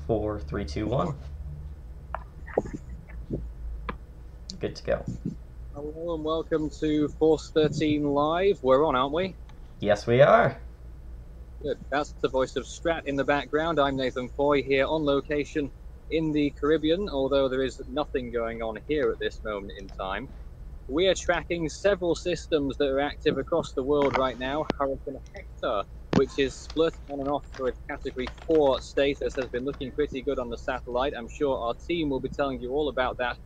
4, 3, 2, 1. Good to go. Hello and welcome to Force 13 Live. We're on, aren't we? Yes, we are. Good. That's the voice of Strat in the background. I'm Nathan Foy here on location in the Caribbean, although there is nothing going on here at this moment in time. We are tracking several systems that are active across the world right now. Hurricane Hector, which is split on and off for its Category 4 status, has been looking pretty good on the satellite. I'm sure our team will be telling you all about that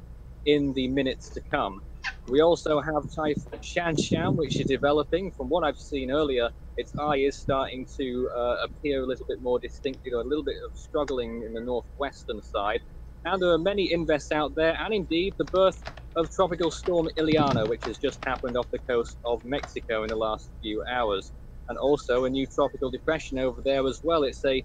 in the minutes to come. We also have Typhoon Shanshan, which is developing. From what I've seen earlier, its eye is starting to appear a little bit more distinct, a little bit of struggling in the northwestern side. And there are many invests out there, and indeed the birth of Tropical Storm Ileana, which has just happened off the coast of Mexico in the last few hours. And also a new tropical depression over there as well. It's a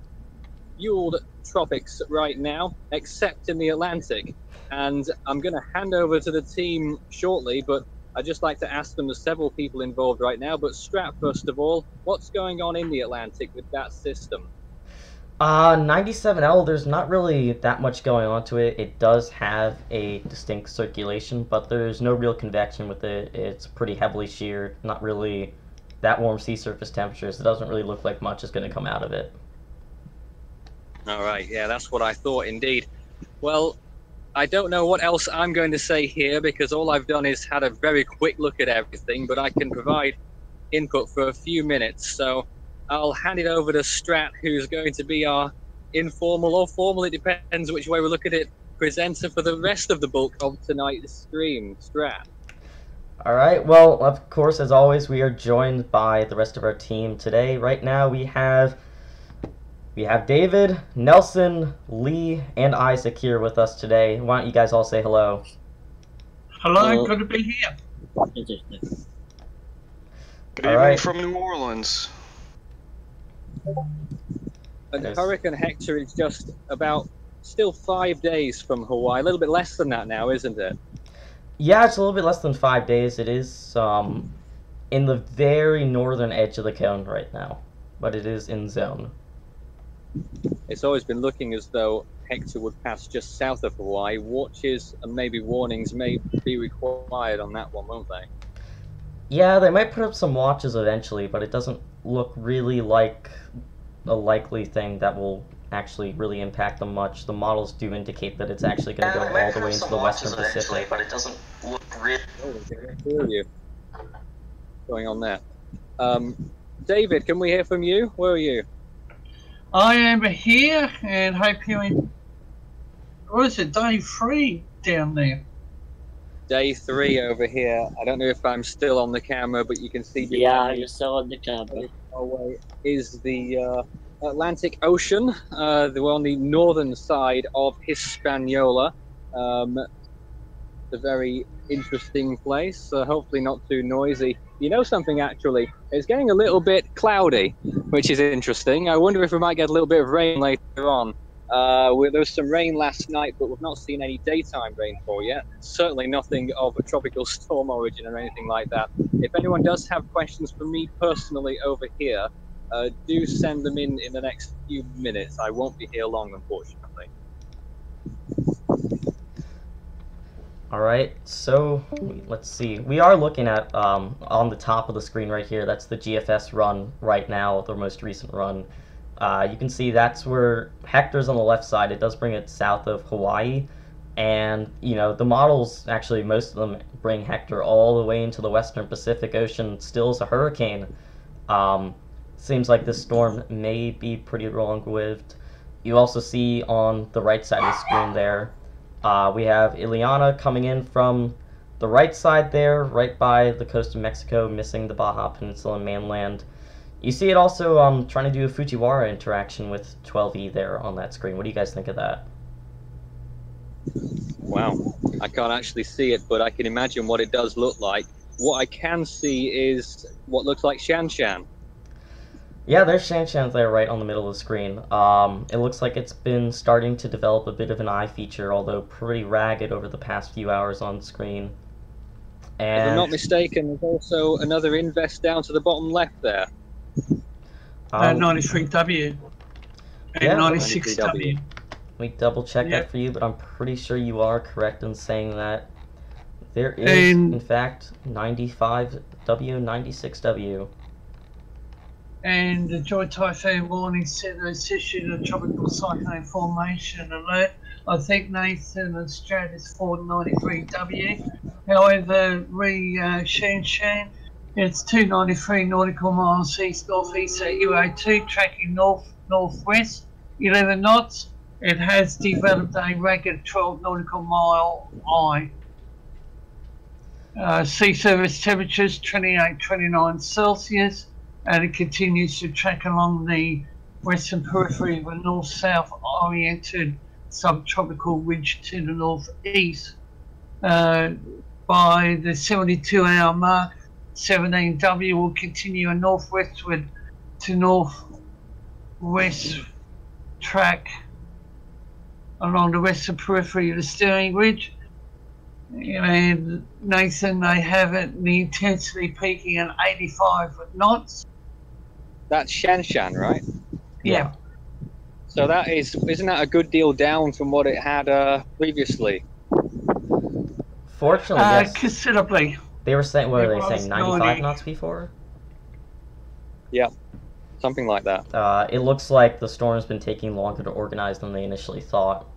fueled tropics right now, except in the Atlantic. And I'm going to hand over to the team shortly, but I'd just like to ask them, there's several people involved right now, but Strat, first of all, what's going on in the Atlantic with that system? 97L, there's not really that much going on to it. It does have a distinct circulation, but there's no real convection with it. It's pretty heavily sheared, not really that warm sea surface temperatures. It doesn't really look like much is going to come out of it. All right, yeah, that's what I thought indeed. Well, I don't know what else I'm going to say here because all I've done is had a very quick look at everything, but I can provide input for a few minutes. So I'll hand it over to Strat, who's going to be our informal or formal, it depends which way we look at it, presenter for the rest of the bulk of tonight's stream. Strat. All right, well, of course, as always, we are joined by the rest of our team today. Right now, we have David, Nelson, Lee, and Isaac here with us today. Why don't you guys all say hello? Hello. Good to be here. Good evening from New Orleans. And Hurricane Hector is just about still 5 days from Hawaii. A little bit less than that now, isn't it? Yeah, it's a little bit less than 5 days. It is in the very northern edge of the cone right now, but it is in zone. It's always been looking as though Hector would pass just south of Hawaii. Watches and maybe warnings may be required on that one, won't they? Yeah, they might put up some watches eventually, but it doesn't look really like a likely thing that will actually really impact them much. The models do indicate that it's actually going to go all the way into the Western Pacific. But it doesn't look really... Oh, I can hear you. Going on there. David, can we hear from you? Where are you? I am here and hope you what is it, day 3 down there? Day 3 over here. I don't know if I'm still on the camera, but you can see... Yeah, you're still on the camera. Away is the Atlantic Ocean. We're on the northern side of Hispaniola. It's a very interesting place, hopefully not too noisy. You know something, actually? It's getting a little bit cloudy, which is interesting. I wonder if we might get a little bit of rain later on. There was some rain last night, but we've not seen any daytime rainfall yet. Certainly nothing of a tropical storm origin or anything like that. If anyone does have questions for me personally over here, do send them in the next few minutes. I won't be here long, unfortunately. All right, so let's see. We are looking at, on the top of the screen right here, that's the GFS run right now, the most recent run. You can see that's where Hector's on the left side. It does bring it south of Hawaii. And, you know, the models, actually, most of them bring Hector all the way into the Western Pacific Ocean, still as a hurricane. Seems like this storm may be pretty long-lived. You also see on the right side of the screen there, we have Ileana coming in from the right side there, right by the coast of Mexico, missing the Baja Peninsula and mainland. You see it also trying to do a Fujiwara interaction with 12E there on that screen. What do you guys think of that? Wow, I can't actually see it, but I can imagine what it does look like. What I can see is what looks like Shanshan. Yeah, there's Shanshan there right on the middle of the screen. It looks like it's been starting to develop a bit of an eye feature, although pretty ragged over the past few hours on screen. And if I'm not mistaken, there's also another invest down to the bottom left there. 93W and yeah, 96W. me double check Yep. that for you, but I'm pretty sure you are correct in saying that. There is, in fact, 95W, 96W. And the Joy Typhoon Warning Center has issued a tropical cyclone formation alert. I think Nathan and Strat is 493W. However, Shanshan, it's 293 nautical miles east-northeast at UA2, tracking north-northwest, 11 knots. It has developed a ragged 12 nautical mile eye. Sea surface temperatures 28-29 Celsius, and it continues to track along the western periphery of a north-south oriented subtropical ridge to the northeast. By the 72-hour mark, 17W will continue a northwestward to northwest track along the western periphery of the steering ridge. And Nathan, they have it, the intensity peaking at 85 knots. That's Shanshan, right? Yeah. So that isn't that a good deal down from what it had previously? Fortunately, yes. Considerably. They were saying, what It were they was saying, 95 90. knots before? Yeah, something like that. It looks like the storm's been taking longer to organize than they initially thought.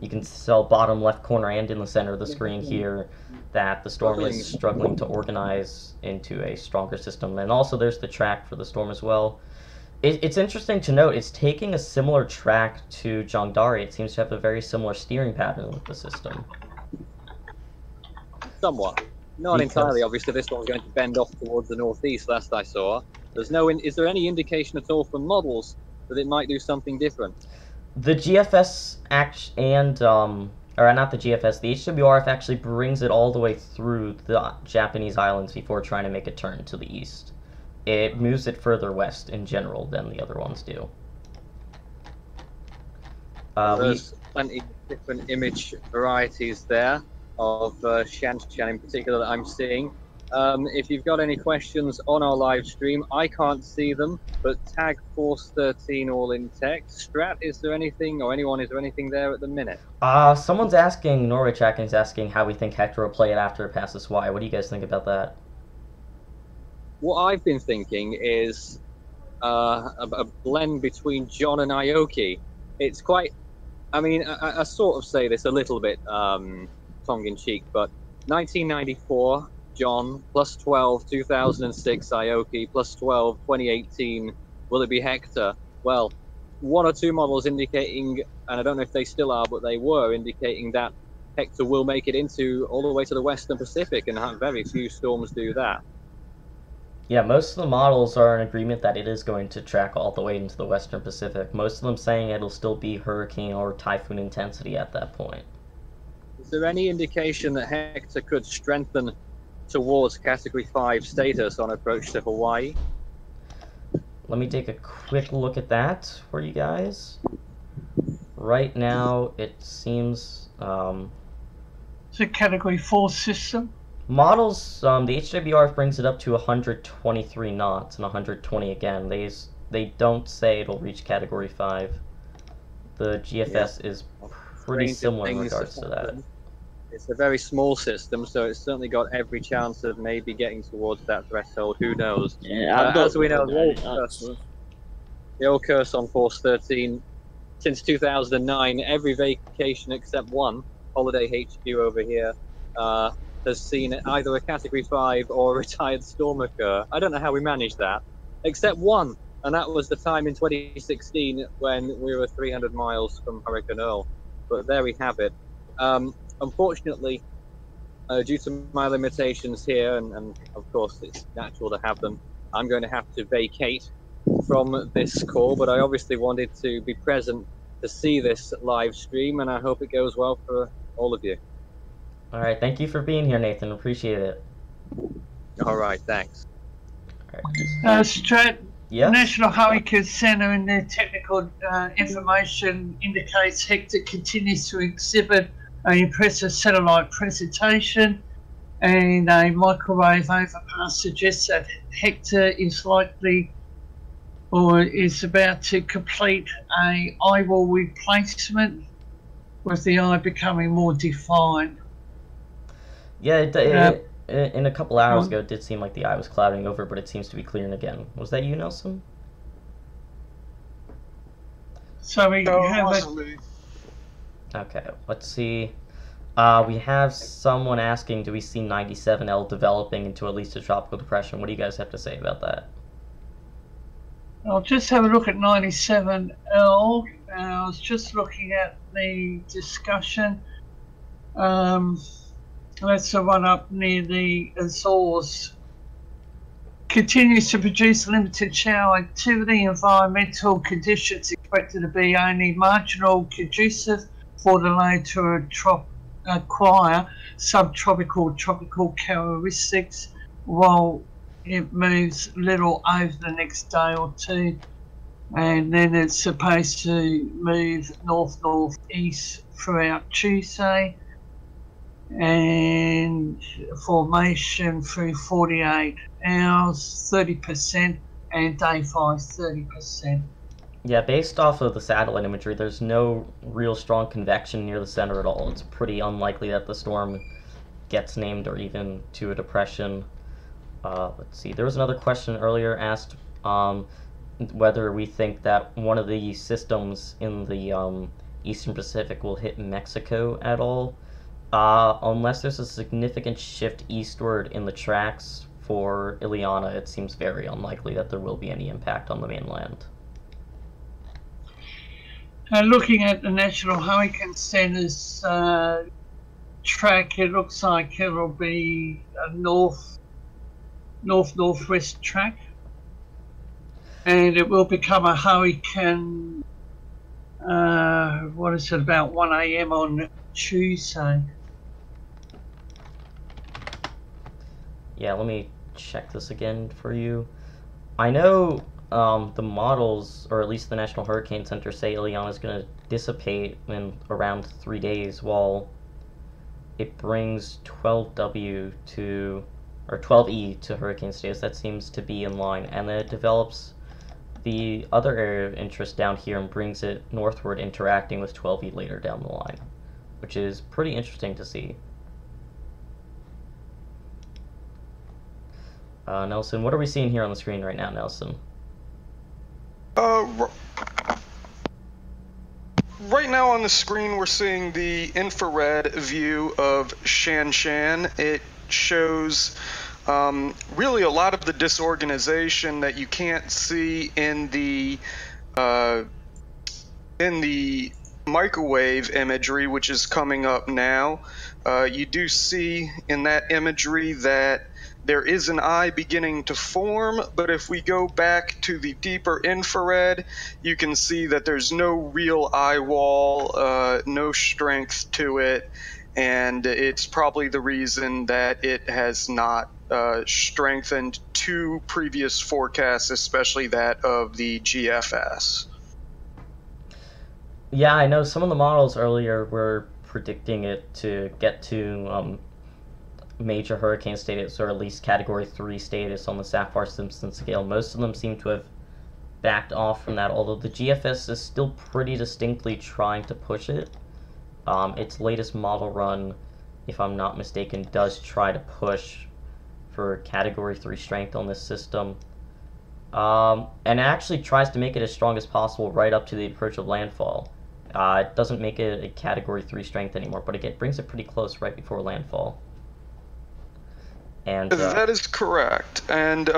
You can tell bottom left corner and in the center of the screen here that the storm is struggling to organize into a stronger system. And also there's the track for the storm as well. It's interesting to note, it's taking a similar track to Zhangdari. It seems to have a very similar steering pattern with the system. Somewhat. Not entirely, obviously. This one's going to bend off towards the northeast, last I saw. Is there any indication at all from models that it might do something different? The GFS or not the GFS, the HWRF actually brings it all the way through the Japanese islands before trying to make a turn to the east. It moves it further west in general than the other ones do. There's plenty of different image varieties there of Shanshan in particular that I'm seeing. If you've got any questions on our live stream, I can't see them, but tag Force13 all in text. Strat, is there anything, or anyone, is there anything there at the minute? Someone's asking, Norwich Atkins asking how we think Hector will play it after it passes Y. What do you guys think about that? What I've been thinking is a blend between John and Aoki. It's quite, I mean, I sort of say this a little bit tongue-in-cheek, but 1994, John, plus 12, 2006, Aoki, plus 12, 2018, will it be Hector? Well, one or two models indicating, and I don't know if they still are, but they were indicating that Hector will make it into all the way to the Western Pacific, and very few storms do that. Yeah, most of the models are in agreement that it is going to track all the way into the Western Pacific. Most of them saying it'll still be hurricane or typhoon intensity at that point. Is there any indication that Hector could strengthen towards Category 5 status on approach to Hawaii? Let me take a quick look at that for you guys. Right now, it seems... It's a Category 4 system. Models, the HWRF brings it up to 123 knots and 120 again. They don't say it'll reach Category 5. The GFS is pretty similar in regards to that. It's a very small system, so it's certainly got every chance of maybe getting towards that threshold. Who knows? Yeah, as we know, the old curse on Force 13, since 2009, every vacation except one, Holiday HQ over here, has seen either a Category 5 or a retired storm occur. I don't know how we managed that, except one, and that was the time in 2016 when we were 300 miles from Hurricane Earl. But there we have it. Unfortunately, due to my limitations here, and of course it's natural to have them, I'm going to have to vacate from this call, but I obviously wanted to be present to see this live stream, and I hope it goes well for all of you. All right, thank you for being here, Nathan. Appreciate it. All right, thanks. All right. Strat, Yeah? National Hurricane Center in their technical information indicates Hector continues to exhibit an impressive satellite presentation, and a microwave overpass suggests that Hector is likely or is about to complete a eyeball replacement, with the eye becoming more defined. Yeah, in a couple hours ago, it did seem like the eye was clouding over, but it seems to be clearing again. Was that you, Nelson? So we have Okay, let's see. We have someone asking, do we see 97L developing into at least a tropical depression? What do you guys have to say about that? I'll just have a look at 97L. I was just looking at the discussion. That's the one up near the Azores. Continues to produce limited shower activity. Environmental conditions expected to be only marginal conducive for the layer to acquire subtropical tropical characteristics, while it moves little over the next day or two, and then it's supposed to move north-northeast throughout Tuesday, and formation through 48 hours 30%, and day 5 30%. Yeah, based off of the satellite imagery, there's no real strong convection near the center at all. It's pretty unlikely that the storm gets named or even to a depression. Let's see, there was another question earlier asked whether we think that one of the systems in the Eastern Pacific will hit Mexico at all. Unless there's a significant shift eastward in the tracks for Ileana, it seems very unlikely that there will be any impact on the mainland. Looking at the National Hurricane Center's track, it looks like it'll be a northwest track, and it will become a hurricane. What is it, about 1 a.m. on Tuesday? Yeah, let me check this again for you. I know the models, or at least the National Hurricane Center, say Ileana is going to dissipate in around 3 days, while it brings 12W to, or 12E to hurricane status. That seems to be in line, and then it develops the other area of interest down here and brings it northward, interacting with 12E later down the line, which is pretty interesting to see. Nelson, what are we seeing here on the screen right now, Nelson? Right now on the screen we're seeing the infrared view of Shanshan. It shows really a lot of the disorganization that you can't see in the microwave imagery, which is coming up now. You do see in that imagery that there is an eye beginning to form, but if we go back to the deeper infrared, you can see that there's no real eye wall, no strength to it, and it's probably the reason that it has not strengthened to previous forecasts, especially that of the GFS. Yeah, I know some of the models earlier were predicting it to get to major hurricane status, or at least Category 3 status on the Saffir-Simpson scale. Most of them seem to have backed off from that, although the GFS is still pretty distinctly trying to push it. Its latest model run, if I'm not mistaken, does try to push for Category 3 strength on this system. And it actually tries to make it as strong as possible right up to the approach of landfall. It doesn't make it a Category 3 strength anymore, but it brings it pretty close right before landfall. And that is correct. And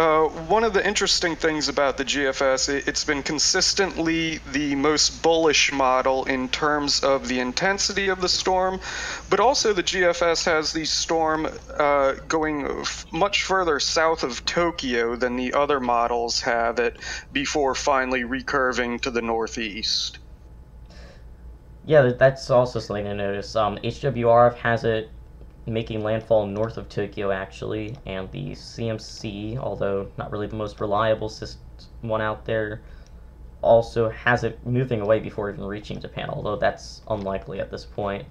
one of the interesting things about the GFS, it's been consistently the most bullish model in terms of the intensity of the storm, but also the GFS has the storm going much further south of Tokyo than the other models have it before finally recurving to the northeast. Yeah, that's also something to notice. HWRF has it making landfall north of Tokyo, actually, and the CMC, although not really the most reliable one out there, also has it moving away before even reaching Japan, although that's unlikely at this point.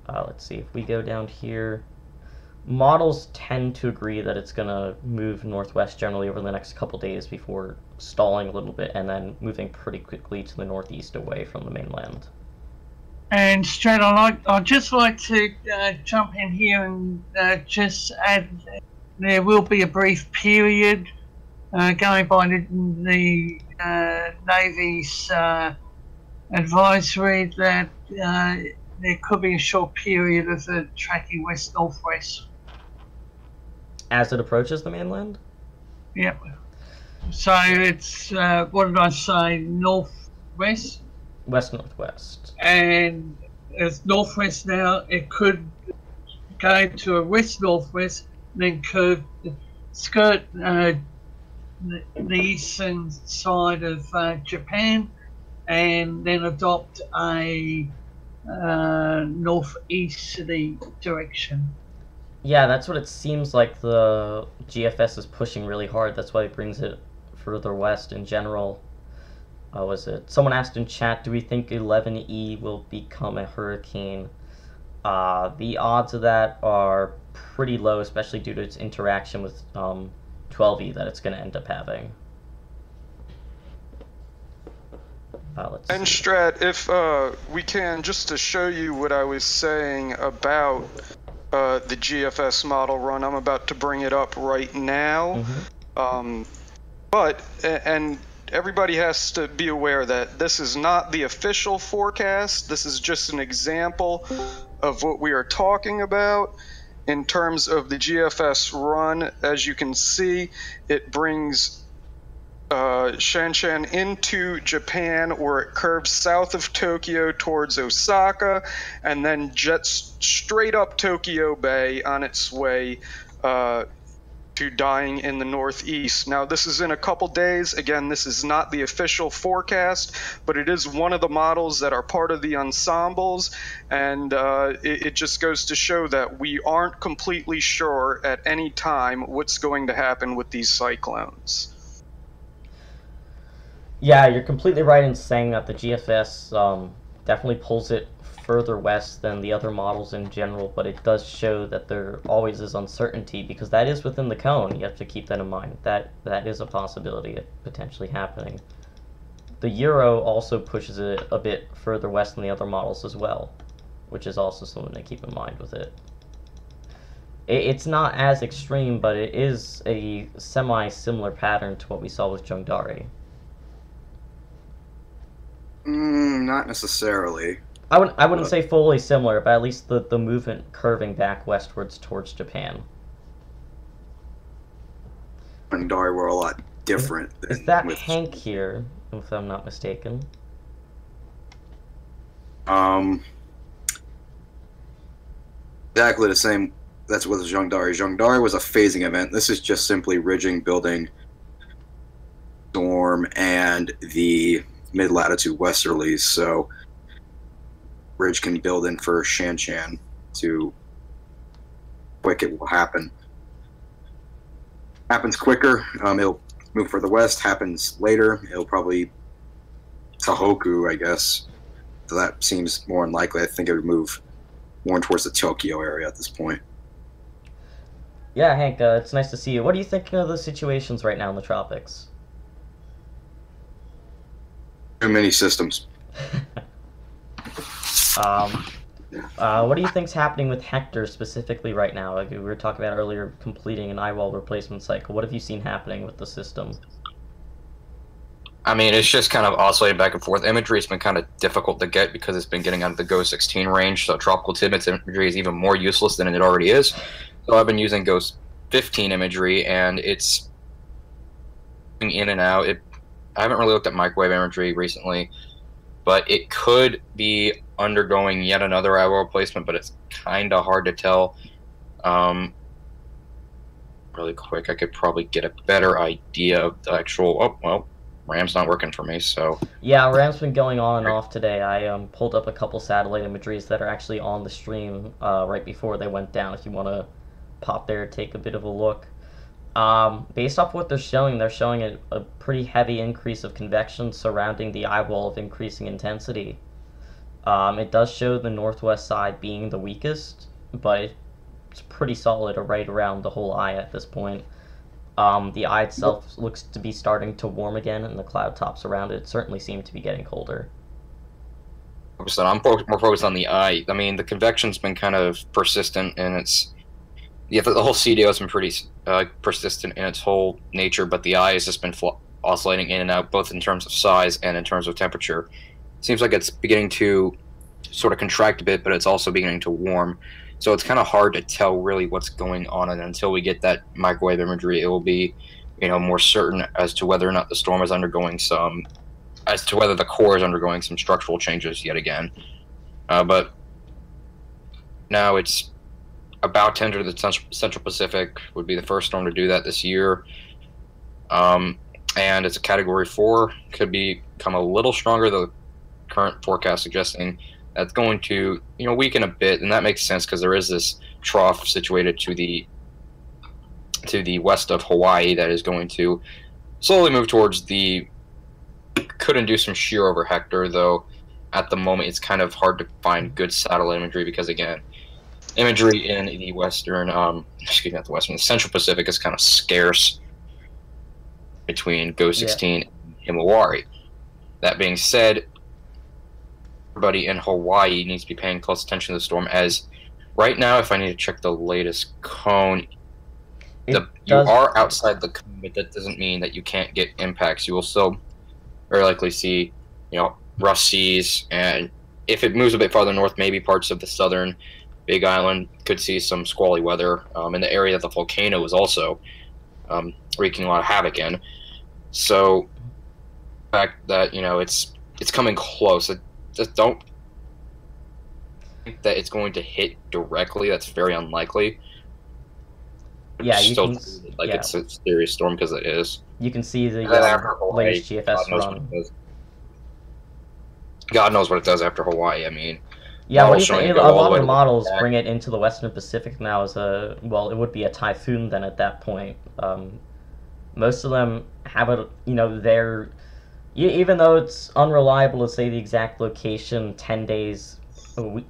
Let's see, if we go down here, models tend to agree that it's going to move northwest generally over the next couple days before stalling a little bit and then moving pretty quickly to the northeast away from the mainland. And Strat, I'd just like to jump in here and just add there will be a brief period going by the Navy's advisory that there could be a short period of the tracking west-northwest. As it approaches the mainland? Yep. So it's, what did I say, northwest? West-northwest. And it's northwest now, it could go to a west-northwest, then curve, skirt the eastern side of Japan, and then adopt a northeasterly direction. Yeah, that's what it seems like the GFS is pushing really hard. That's why it brings it further west in general. Was it? Someone asked in chat, do we think 11E will become a hurricane? The odds of that are pretty low, especially due to its interaction with 12E that it's going to end up having. And Strat, if we can, just to show you what I was saying about the GFS model run, I'm about to bring it up right now. And everybody has to be aware that this is not the official forecast. This is just an example of what we are talking about in terms of the GFS run. As you can see, it brings Shanshan into Japan, where it curves south of Tokyo towards Osaka, and then jets straight up Tokyo Bay on its way to dying in the northeast. Now, this is in a couple days. Again, this is not the official forecast, but it is one of the models that are part of the ensembles, and it just goes to show that we aren't completely sure at any time what's going to happen with these cyclones. Yeah, you're completely right in saying that the GFS definitely pulls it further west than the other models in general, but it does show that there always is uncertainty, because that is within the cone. You have to keep that in mind. That is a possibility of potentially happening. The Euro also pushes it a bit further west than the other models as well, which is also something to keep in mind with it. It's not as extreme, but it is a semi-similar pattern to what we saw with Jungdari. Not necessarily. I wouldn't say fully similar, but at least the movement curving back westwards towards Japan. And Dari were a lot different. Is that Hank here, if I'm not mistaken? Exactly the same. That's what was Jungdari. Jungdari was a phasing event. This is just simply ridging, building, storm, and the mid-latitude westerlies. So ridge can build in for Shanshan to quick it will happen. Happens quicker, it'll move further west. Happens later, it'll probably Tohoku, I guess. So that seems more unlikely. I think it would move more towards the Tokyo area at this point. Yeah, Hank, it's nice to see you. What are you thinking of the situations right now in the tropics? Too many systems. What do you think's happening with Hector specifically right now? Like we were talking about earlier, completing an eyewall replacement cycle. What have you seen happening with the system? I mean, it's just kind of oscillating back and forth. Imagery has been kind of difficult to get because it's been getting out of the Go 16 range, so tropical tidbits imagery is even more useless than it already is. So I've been using Go 15 imagery, and it's in and out. I haven't really looked at microwave imagery recently, but it could be undergoing yet another eyewall replacement, but it's kind of hard to tell. Really quick, I could probably get a better idea of the actual... Oh, well, RAM's not working for me, so... Yeah, RAM's been going on and off today. I pulled up a couple satellite imageries that are actually on the stream right before they went down, if you want to pop there, take a bit of a look. Based off what they're showing a pretty heavy increase of convection surrounding the eyewall of increasing intensity. It does show the northwest side being the weakest, but it's pretty solid right around the whole eye at this point. The eye itself looks to be starting to warm again, and the cloud tops around it certainly seem to be getting colder. I'm more focused on the eye. I mean, the convection's been kind of persistent, and the whole CDO has been pretty persistent in its whole nature, but the eye has just been oscillating in and out, both in terms of size and in terms of temperature. It seems like it's beginning to sort of contract a bit, but it's also beginning to warm. So it's kind of hard to tell really what's going on, and until we get that microwave imagery, it will be, more certain as to whether or not the storm is undergoing as to whether the core is undergoing some structural changes yet again. But now it's about to enter the Central Pacific, would be the first storm to do that this year. And it's a Category 4, could become a little stronger, the current forecast suggesting that's going to, weaken a bit, and that makes sense because there is this trough situated to the west of Hawaii that is going to slowly move towards could induce some shear over Hector, though at the moment it's kind of hard to find good satellite imagery because, again, imagery in the western, the Central Pacific is kind of scarce between GO 16 and Himawari. That being said, everybody in Hawaii needs to be paying close attention to the storm, as right now, if I need to check the latest cone, you are outside the cone, but that doesn't mean that you can't get impacts. You will still very likely see, rough seas, and if it moves a bit farther north, maybe parts of the southern Big Island could see some squally weather in the area that the volcano is also wreaking a lot of havoc in. So, the fact that, it's coming close, just don't think that it's going to hit directly. That's very unlikely. Yeah, it's a serious storm because it is. You can see the latest GFS run. God knows what it does after Hawaii. I mean, yeah, what do you think? A lot of the models bring it into the Western Pacific now as it would be a typhoon then at that point. Most of them have it, even though it's unreliable to say the exact location 10 days,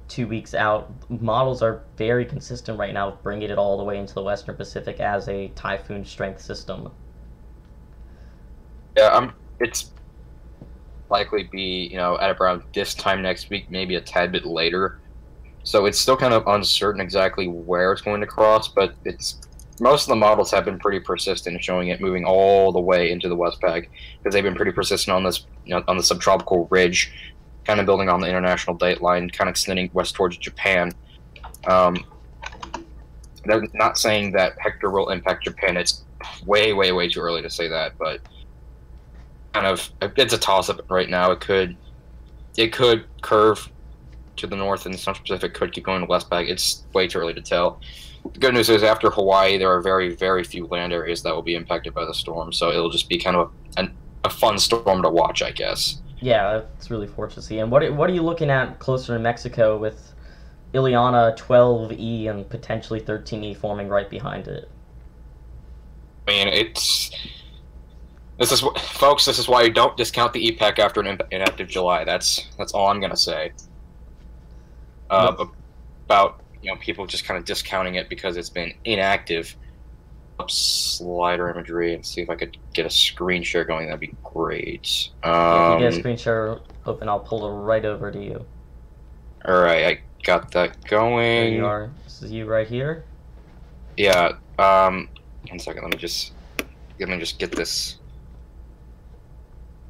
2 weeks out, models are very consistent right now, bringing it all the way into the Western Pacific as a typhoon strength system. Yeah, it's likely be, at around this time next week, maybe a tad bit later. So it's still kind of uncertain exactly where it's going to cross, but most of the models have been pretty persistent in showing it moving all the way into the Westpac, because they've been pretty persistent on this, on the subtropical ridge, kind of building on the international date line, kind of extending west towards Japan. They're not saying that Hector will impact Japan. It's way, way, way too early to say that, but it's a toss-up right now. It could curve to the north, and the Central Pacific could keep going to Westpac. It's way too early to tell. The good news is, after Hawaii, there are very, very few land areas that will be impacted by the storm, so it'll just be kind of a fun storm to watch, I guess. Yeah, that's really fortunate to see. And what are you looking at closer to Mexico with Ileana 12E and potentially 13E forming right behind it? I mean, this is why you don't discount the EPAC after an inactive July. That's all I'm gonna say. About people just kind of discounting it because it's been inactive. Up slider imagery and see if I could get a screen share going. That'd be great. If you get a screen share open, I'll pull it right over to you. All right, I got that going. There you are. This is you right here. Yeah. 1 second. Let me just get this.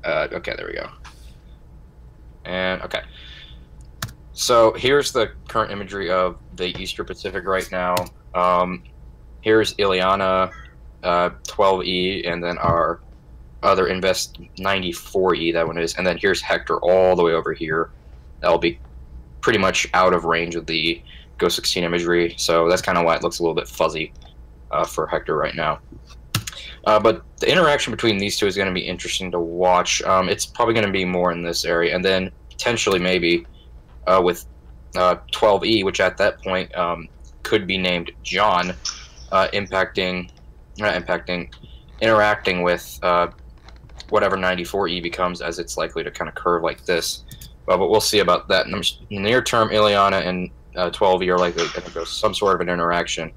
Okay, there we go. And okay. So here's the current imagery of the Eastern Pacific right now. Here's Ileana 12E, and then our other Invest 94E, that one is, and then here's Hector all the way over here. That'll be pretty much out of range of the GO 16 imagery, so that's kind of why it looks a little bit fuzzy for Hector right now. But the interaction between these two is going to be interesting to watch. It's probably going to be more in this area, and then potentially maybe with 12E, which at that point could be named John, interacting with whatever 94E becomes, as it's likely to kind of curve like this. But we'll see about that. In the near term, Ileana and 12E are likely going to go some sort of an interaction.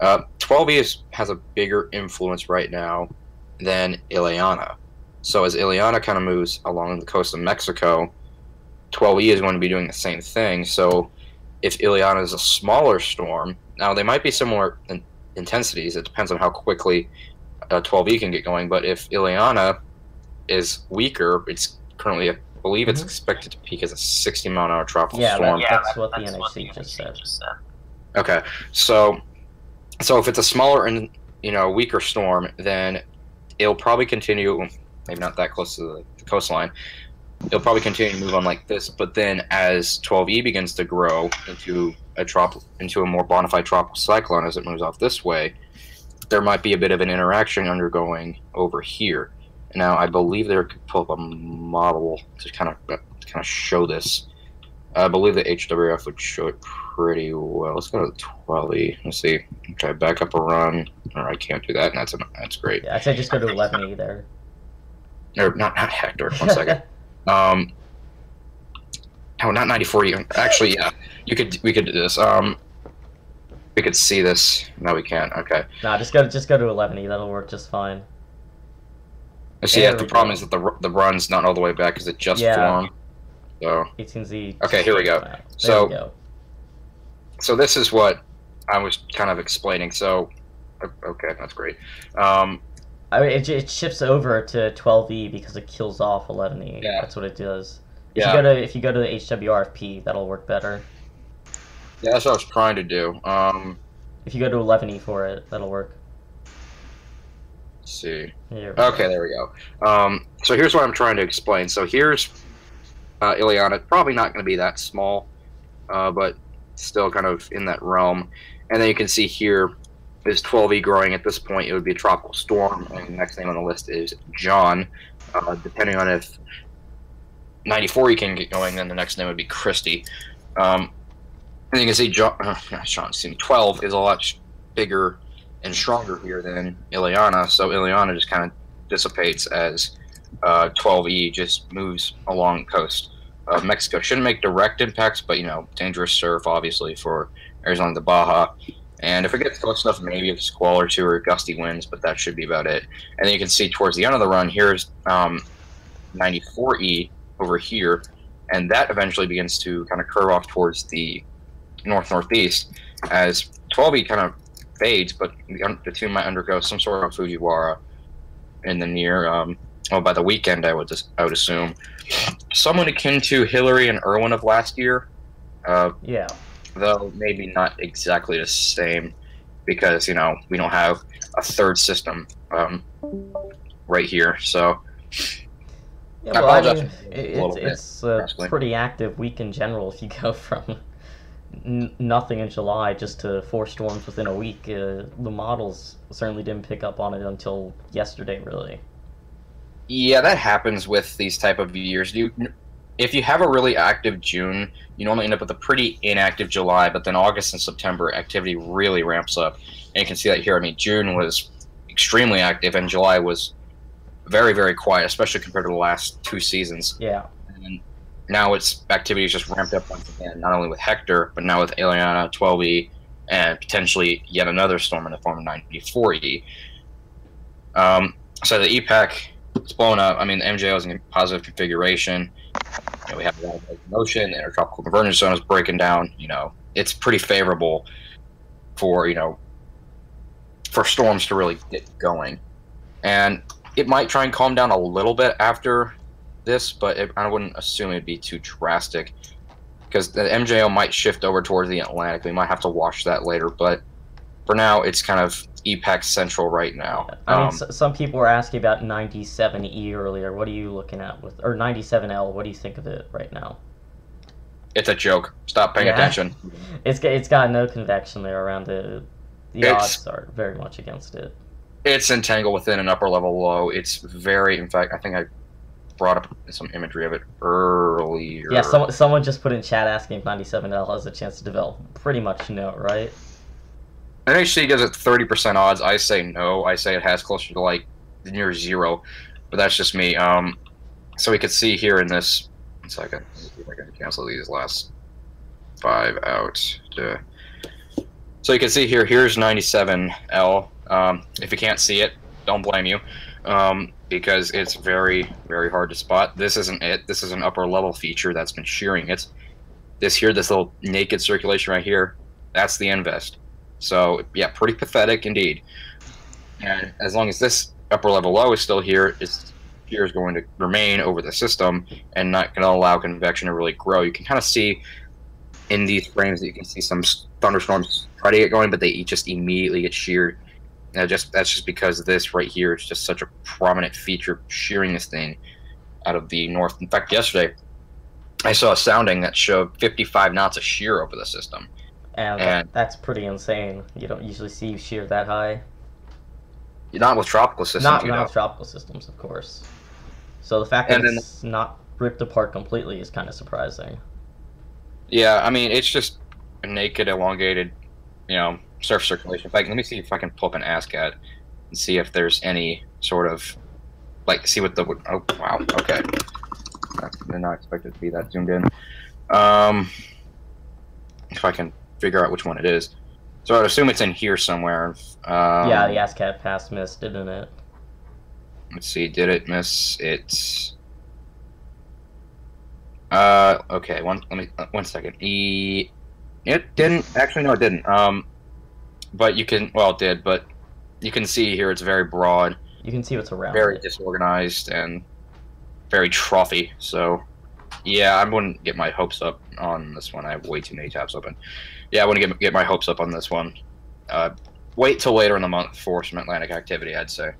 12 12E has a bigger influence right now than Ileana. So as Ileana kind of moves along the coast of Mexico, 12E is going to be doing the same thing. So if Ileana is a smaller storm, now they might be similar in intensities. It depends on how quickly 12E can get going. But if Ileana is weaker, it's currently, I believe it's expected to peak as a 60-mile-an-hour tropical storm. That's what the NHC just said. Okay, so if it's a smaller and weaker storm, then it'll probably continue. Maybe not that close to the coastline. It'll probably continue to move on like this. But then, as 12E begins to grow into a more bona fide tropical cyclone as it moves off this way, there might be a bit of an interaction undergoing over here. Now, I believe there could pull up a model to kind of show this. I believe the HWF would show it pretty well. Let's go to 12E. Let's see. Try to back up a run. Or I can't do that. And that's great. Yeah, I'd say just go to 11E there. Or not Hector. 1 second. No, not 94E. Actually, yeah. We could do this. We could see this. No, we can't. Okay. Nah, just go to 11E. That'll work just fine. See, yeah, the problem is that the run's not all the way back because it just formed. So 18Z. Okay, here we go. So this is what I was kind of explaining. So, okay, that's great. It shifts over to 12E because it kills off 11E. Yeah. That's what it does. Yeah. If you go to the HWRFP, that'll work better. Yeah, that's what I was trying to do. If you go to 11E for it, that'll work. Let's see. Okay, there we go. So here's what I'm trying to explain. So here's Ileana. Probably not going to be that small, but still kind of in that realm. And then you can see here is 12E growing. At this point, it would be a tropical storm. And the next name on the list is John. Depending on if 94E can get going, then the next name would be Christy. And you can see 12 is a lot bigger and stronger here than Ileana, so Ileana just kind of dissipates as 12E just moves along the coast of Mexico. Shouldn't make direct impacts, but dangerous surf obviously for Arizona to Baja. And if it gets close enough, maybe a squall or two or gusty winds, but that should be about it. And then you can see towards the end of the run, here's 94E over here, and that eventually begins to kind of curve off towards the north-northeast as 12E kind of fades, but the two might undergo some sort of Fujiwara in the near, by the weekend, I would assume. Someone akin to Hillary and Irwin of last year. Yeah. Though maybe not exactly the same, because, we don't have a third system right here, so... Yeah, well, it's a pretty active week in general if you go from nothing in July just to 4 storms within a week. The models certainly didn't pick up on it until yesterday, really. Yeah, that happens with these type of years. If you have a really active June, you normally end up with a pretty inactive July, but then August and September activity really ramps up. And you can see that here. I mean, June was extremely active, and July was very, very quiet, especially compared to the last 2 seasons. Yeah. And now its activity is just ramped up once again, not only with Hector, but now with Ileana, 12E, and potentially yet another storm in the form of 94E. So the EPAC is blown up. I mean, the MJO is in positive configuration. We have a lot of motion, the intertropical convergence zone is breaking down. It's pretty favorable for, for storms to really get going. And it might try and calm down a little bit after this, but I wouldn't assume it'd be too drastic, because the MJO might shift over towards the Atlantic. We might have to watch that later, but for now, it's kind of EPAC central right now. Yeah. I mean, some people were asking about 97E earlier. What are you looking at or 97L? What do you think of it right now? It's a joke. Stop paying attention. It's got no convection there around it. The odds are very much against it. It's entangled within an upper level low. It's very, in fact, I think I brought up some imagery of it earlier. Yeah, someone just put in chat asking if 97L has a chance to develop. Pretty much no, right? NHC gives it 30% odds. I say no. I say it has closer to like near 0, but that's just me. So we could see here in this. 1 second. Let's see if I can cancel these last 5 out. So you can see here, here's 97L. If you can't see it, don't blame you, because it's very, very hard to spot. This isn't it. This is an upper level feature that's been shearing it. This little naked circulation right here, that's the invest. So yeah, pretty pathetic indeed. And as long as this upper level low is still here, its shear is going to remain over the system and not going to allow convection to really grow. You can kind of see in these frames that you can see some thunderstorms try to get going, but they just immediately get sheared. And that's just because this right here is just such a prominent feature shearing this thing out of the north. In fact, yesterday I saw a sounding that showed 55 knots of shear over the system. And that's pretty insane. You don't usually see shear that high. Not with tropical systems. Not with tropical systems, of course. So the fact that it's not ripped apart completely is kind of surprising. Yeah, I mean, it's just a naked, elongated, surface circulation. In fact, let me see if I can pull up an ASCAT and see if there's any sort of, see what the, oh, wow, okay. I did not expect it to be that zoomed in. If I can figure out which one it is. So I'd assume it's in here somewhere. Yeah, the ASCAT pass missed, didn't it? Let's see, did it miss? It's... okay, one second. It didn't, actually, no, it didn't. But you can, well, it did, but you can see here it's very broad. You can see what's around very disorganized and very trophy, so yeah, I wouldn't get my hopes up on this one. I have way too many tabs open. Yeah, I wouldn't get my hopes up on this one. Wait till later in the month for some Atlantic activity, I'd say.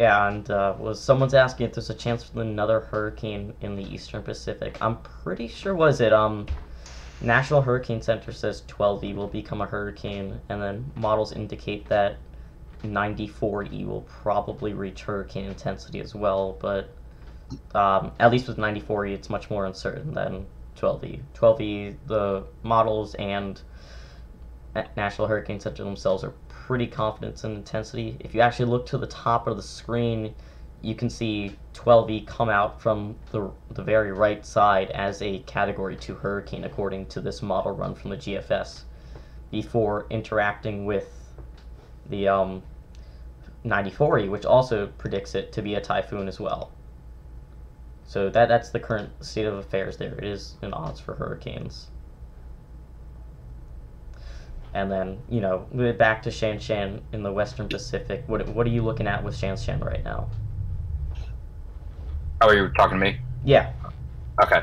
Yeah, and someone's asking if there's a chance for another hurricane in the Eastern Pacific. I'm pretty sure, was it, National Hurricane Center says 12E will become a hurricane, and then models indicate that 94E will probably reach hurricane intensity as well, but at least with 94E, it's much more uncertain than 12E. 12E, the models and National Hurricane Center themselves are pretty confident in intensity. If you actually look to the top of the screen, you can see 12E come out from the very right side as a Category 2 hurricane, according to this model run from the GFS, before interacting with the 94E, which also predicts it to be a typhoon as well. So that's the current state of affairs there. It is in odds for hurricanes. And then, back to Shanshan in the Western Pacific. What are you looking at with Shanshan right now? Oh, are you talking to me? Yeah. Okay.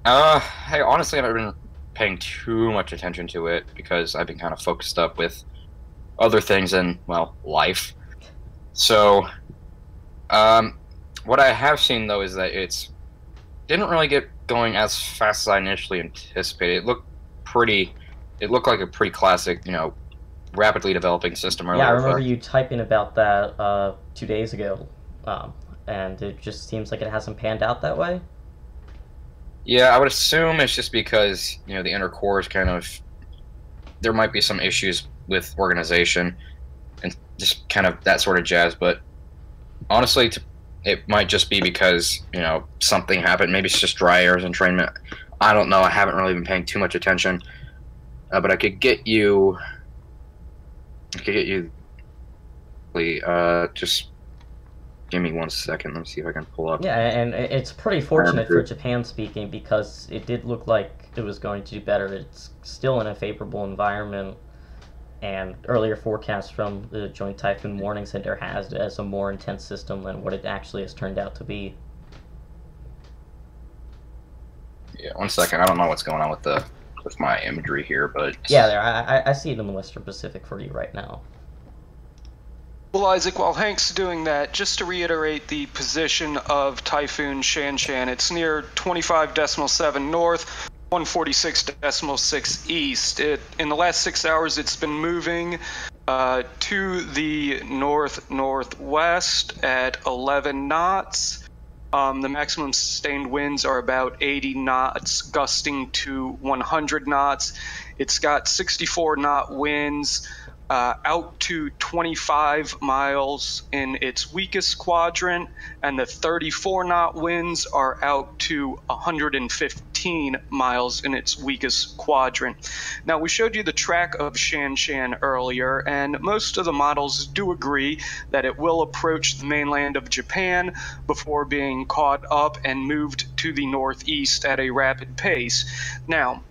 Hey, honestly, I've been paying too much attention to it because I've been kind of focused up with other things in, well, life. So, what I have seen, though, is that it didn't really get going as fast as I initially anticipated. It looked like a pretty classic, rapidly developing system. Yeah, I remember you typing about that 2 days ago, and it just seems like it hasn't panned out that way. Yeah, I would assume it's just because, the inner core is kind of... There might be some issues with organization and just kind of that sort of jazz, but honestly, it might just be because, something happened. Maybe it's just dry airs entrainment. I don't know. I haven't really been paying too much attention. But I could get you... just give me 1 second. Let me see if I can pull up. Yeah, and it's pretty fortunate for Japan speaking, because it did look like it was going to do better. It's still in a favorable environment, and earlier forecasts from the Joint Typhoon Warning Center has it as a more intense system than what it actually has turned out to be. Yeah, 1 second. I don't know what's going on with my imagery here, but... Yeah, there. I see it in the Western Pacific for you right now. Well, Isaac, while Hank's doing that, just to reiterate the position of Typhoon Shanshan, it's near 25.7 north, 146.6 east. In the last 6 hours, it's been moving to the north-northwest at 11 knots. The maximum sustained winds are about 80 knots, gusting to 100 knots. It's got 64 knot winds. out to 25 miles in its weakest quadrant, and the 34 knot winds are out to 115 miles in its weakest quadrant. Now, we showed you the track of Shanshan earlier, and most of the models do agree that it will approach the mainland of Japan before being caught up and moved to the northeast at a rapid pace. Now,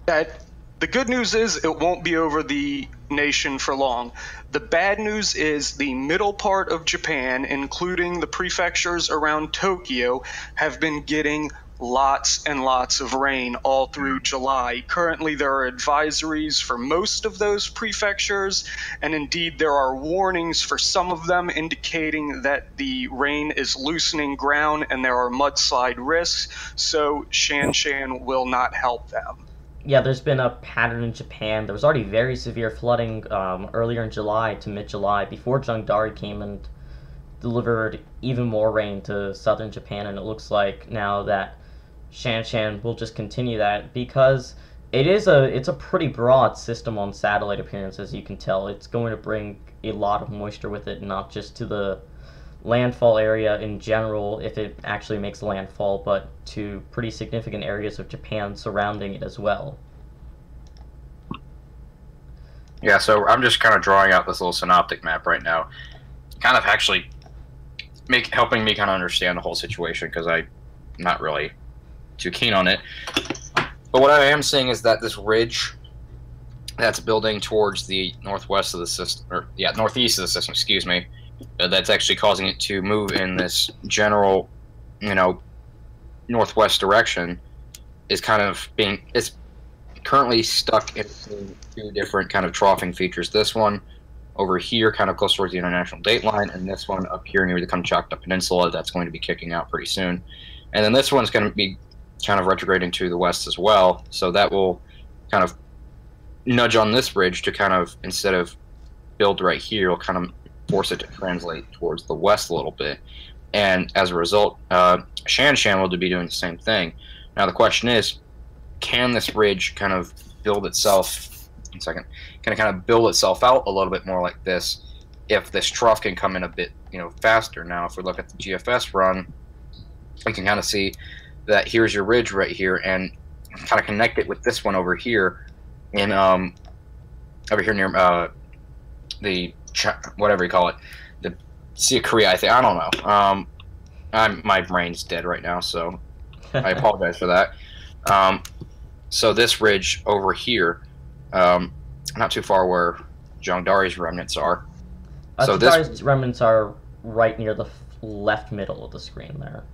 the good news is it won't be over the nation for long. The bad news is the middle part of Japan, including the prefectures around Tokyo, have been getting lots and lots of rain all through July. Currently, there are advisories for most of those prefectures, and indeed there are warnings for some of them indicating that the rain is loosening ground and there are mudslide risks, so Shanshan will not help them. Yeah, there's been a pattern in Japan. There was already very severe flooding earlier in July to mid-July before Jangdari came and delivered even more rain to southern Japan, and it looks like now that Shanshan will just continue that because it's a pretty broad system on satellite appearance, as you can tell. It's going to bring a lot of moisture with it, not just to the landfall area in general, if it actually makes landfall, but to pretty significant areas of Japan surrounding it as well. Yeah, so I'm just kind of drawing out this little synoptic map right now, kind of actually helping me kind of understand the whole situation, because I'm not really too keen on it. But what I am seeing is that this ridge that's building towards the northwest of the system, or yeah, northeast of the system, excuse me, that's actually causing it to move in this general, northwest direction, is kind of it's currently stuck in two different kind of troughing features. This one over here, kind of close towards the international date line, and this one up here near the Kamchatka Peninsula, that's going to be kicking out pretty soon. And then this one's going to be kind of retrograding to the west as well, so that will kind of nudge on this ridge to kind of, instead of build right here, it'll kind of force it to translate towards the west a little bit, and as a result, Shanshan will be doing the same thing. Now the question is, can this ridge kind of build itself? One second. Can it kind of build itself out a little bit more like this, if this trough can come in a bit, faster? Now, if we look at the GFS run, we can kind of see that here's your ridge right here, and kind of connect it with this one over here, in over here near the whatever you call it, the Sea of Korea, I think. I don't know. My brain's dead right now, so I apologize for that. So this ridge over here, not too far where Jangdari's remnants are. So Jangdari's remnants are right near the left middle of the screen there.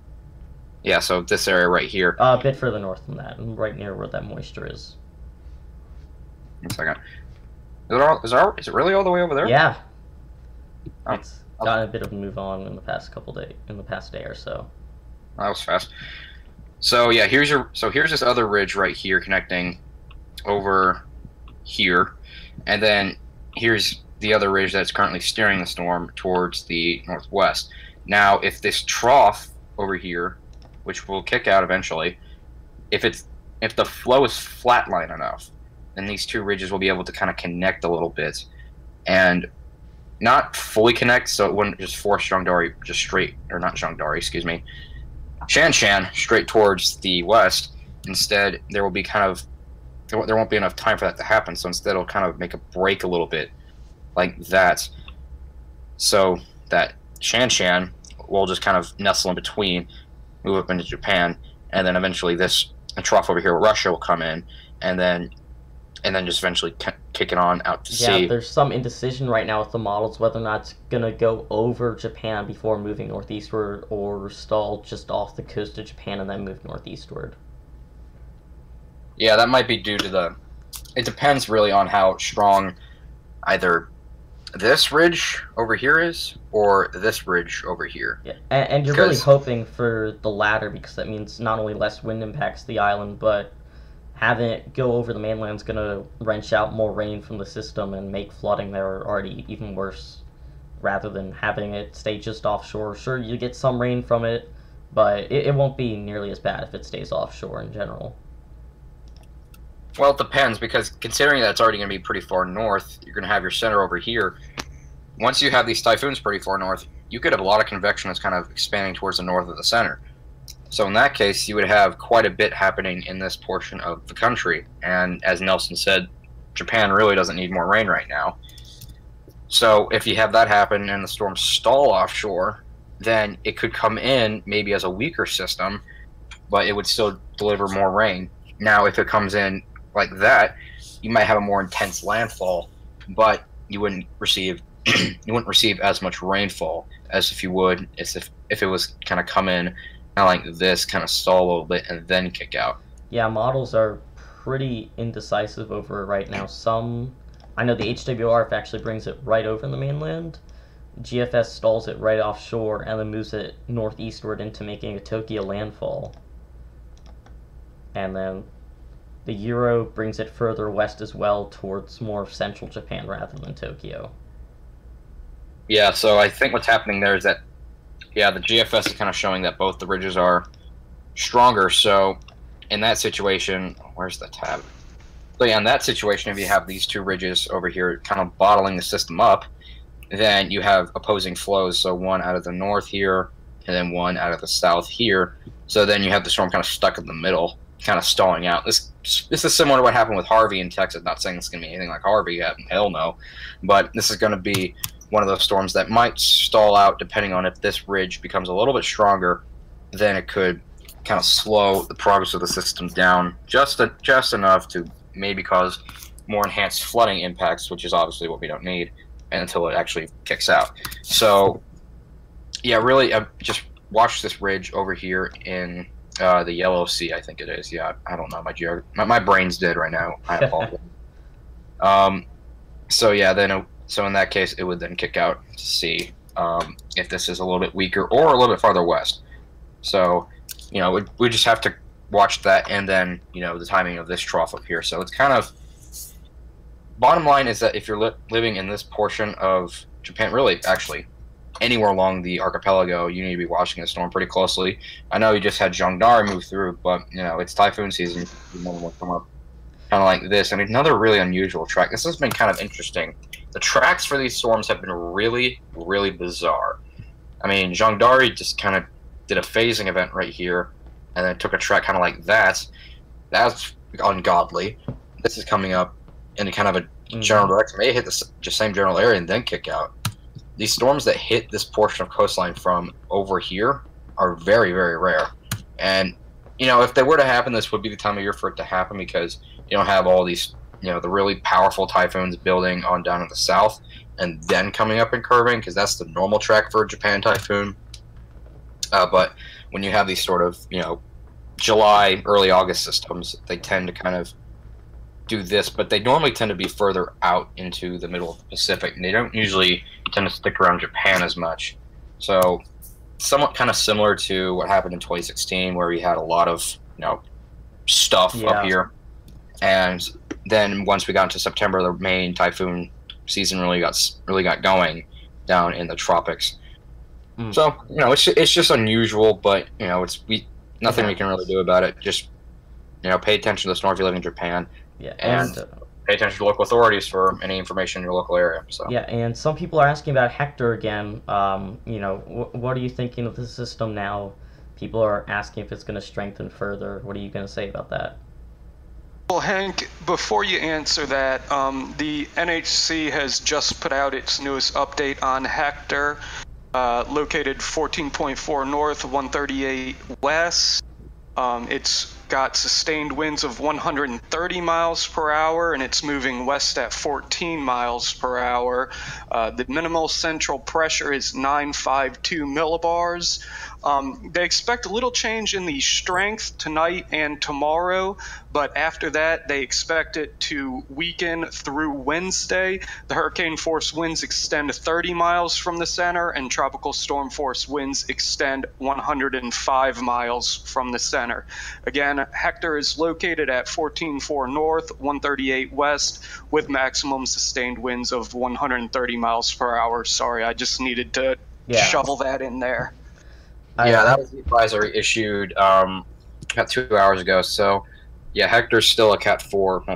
Yeah, so this area right here. A bit further north than that, and right near where that moisture is. One second. Is it really all the way over there? Yeah. Oh. It's gotten a bit of a move on in the past day or so. That was fast. So yeah, here's this other ridge right here connecting over here, and then here's the other ridge that's currently steering the storm towards the northwest. Now, if this trough over here, which will kick out eventually, if the flow is flatline enough, then these two ridges will be able to kind of connect a little bit, and not fully connect, so it wouldn't just force Jangdari just straight, or not Jangdari, excuse me, Shanshan straight towards the west. Instead, there won't be enough time for that to happen, so instead it'll kind of make a break a little bit like that, so that Shanshan will just kind of nestle in between, move up into Japan, and then eventually this trough over here with Russia will come in, and then just eventually kick it on out to sea. Yeah, there's some indecision right now with the models whether or not it's going to go over Japan before moving northeastward, or stall just off the coast of Japan and then move northeastward. Yeah, that might be due to it depends really on how strong either this ridge over here is, or this ridge over here. Yeah, and you're really hoping for the latter, because that means not only less wind impacts the island, but having it go over the mainland is going to wrench out more rain from the system and make flooding there already even worse, rather than having it stay just offshore. Sure, you get some rain from it, but it won't be nearly as bad if it stays offshore in general. Well, it depends, because considering that it's already going to be pretty far north, you're going to have your center over here. Once you have these typhoons pretty far north, you could have a lot of convection that's kind of expanding towards the north of the center. So in that case, you would have quite a bit happening in this portion of the country. And as Nelson said, Japan really doesn't need more rain right now. So if you have that happen and the storms stall offshore, then it could come in maybe as a weaker system, but it would still deliver more rain. Now, if it comes in like that, you might have a more intense landfall, but you wouldn't receive as much rainfall as if you would if it was kind of come in kind of like this, kind of stall a little bit and then kick out. Yeah, models are pretty indecisive over it right now. I know the HWRF actually brings it right over the mainland. GFS stalls it right offshore and then moves it northeastward into making a Tokyo landfall. And then the Euro brings it further west as well towards more central Japan rather than Tokyo. Yeah, so I think what's happening there is that, yeah, the GFS is kind of showing that both the ridges are stronger. So in that situation, where's the tab? So yeah, in that situation, if you have these two ridges over here kind of bottling the system up, then you have opposing flows. So one out of the north here, and then one out of the south here. So then you have the storm kind of stuck in the middle, kind of stalling out. This is similar to what happened with Harvey in Texas. Not saying it's going to be anything like Harvey, hell no. But this is going to be one of those storms that might stall out depending on if this ridge becomes a little bit stronger, then it could kind of slow the progress of the system down just enough to maybe cause more enhanced flooding impacts, which is obviously what we don't need, and until it actually kicks out. So, yeah, really, just watch this ridge over here in the Yellow Sea, I think it is. Yeah, I don't know. My brain's dead right now. I apologize. So yeah, so in that case, it would then kick out to see if this is a little bit weaker or a little bit farther west. So, you know, we just have to watch that, and then, you know, the timing of this trough up here. So it's kind of, bottom line is that if you're living in this portion of Japan, really, actually, anywhere along the archipelago, you need to be watching the storm pretty closely. I know you just had Jeongdari move through, but, you know, it's typhoon season. You will come up kind of like this. I mean, another really unusual track. This has been kind of interesting. The tracks for these storms have been really, really bizarre. I mean, Jeongdari just kind of did a phasing event right here, and then took a track kind of like that. That's ungodly. This is coming up in a kind of a general direction. May hit the same general area and then kick out. These storms that hit this portion of coastline from over here are very, very rare. And, you know, if they were to happen, this would be the time of year for it to happen, because you don't have all these, you know, the really powerful typhoons building on down in the south and then coming up and curving, because that's the normal track for a Japan typhoon. But when you have these sort of, you know, July, early August systems, they tend to kind of do this, but they normally tend to be further out into the middle of the Pacific, and they don't usually tend to stick around Japan as much. So somewhat kind of similar to what happened in 2016, where we had a lot of, you know, stuff up here. And then once we got into September, the main typhoon season really got going down in the tropics. So, you know, it's just unusual, but, you know, nothing we can really do about it. Just, you know, pay attention to the storm if you live in Japan. Yeah, and pay attention to local authorities for any information in your local area. So. Yeah, and some people are asking about Hector again. You know, what are you thinking of the system now? People are asking if it's going to strengthen further. What are you going to say about that? Well, Hank, before you answer that, the NHC has just put out its newest update on Hector, located 14.4 north, 138 west. It's got sustained winds of 130 miles per hour, and it's moving west at 14 miles per hour. The minimal central pressure is 952 millibars. They expect a little change in the strength tonight and tomorrow, but after that, they expect it to weaken through Wednesday. The hurricane force winds extend 30 miles from the center, and tropical storm force winds extend 105 miles from the center. Again, Hector is located at 14.4 north, 138 west, with maximum sustained winds of 130 miles per hour. Sorry, I just needed to shovel that in there. Yeah, that was the advisory issued about 2 hours ago. So, Yeah, Hector's still a Cat 4.